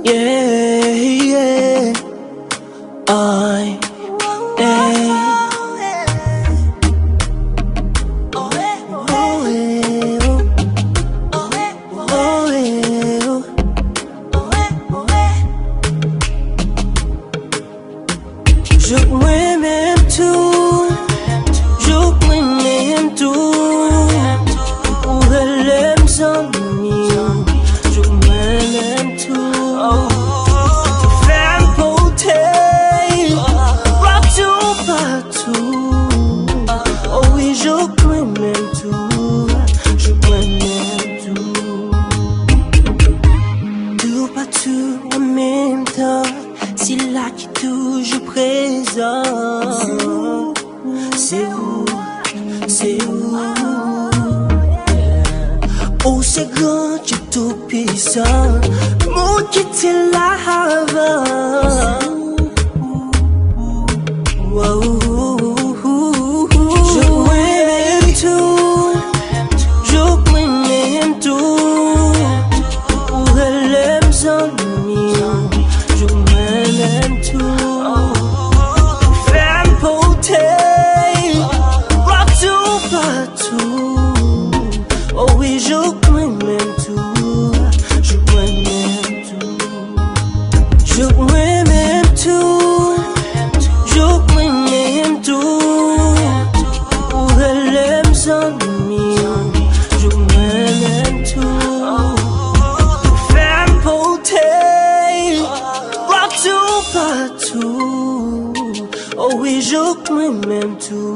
Yeah, yeah. I Jouk mwen men tou, jouk mwen men tou, ou relem zanmi, jouk mwen men tou. Fem pote, rock tou patou, oh oui jouk mwen men tou, jouk mwen men tou. Tou patou en même temps, c'est là qui est toujours présent. C'est où, c'est où, oh c'est grand, tu es tout puissant, mon qui t'est là avant. Wow. Je m'aime tout, je m'aime tout, pour elle aime son ami, je m'aime tout. Femme potée, rock tout partout, oh oui je m'aime tout, je m'aime tout, je m'aime tout, je m'aime tout, pour elle aime son ami, je m'aime tout. Femme potée, rock tout partout, oh oui je m'aime tout.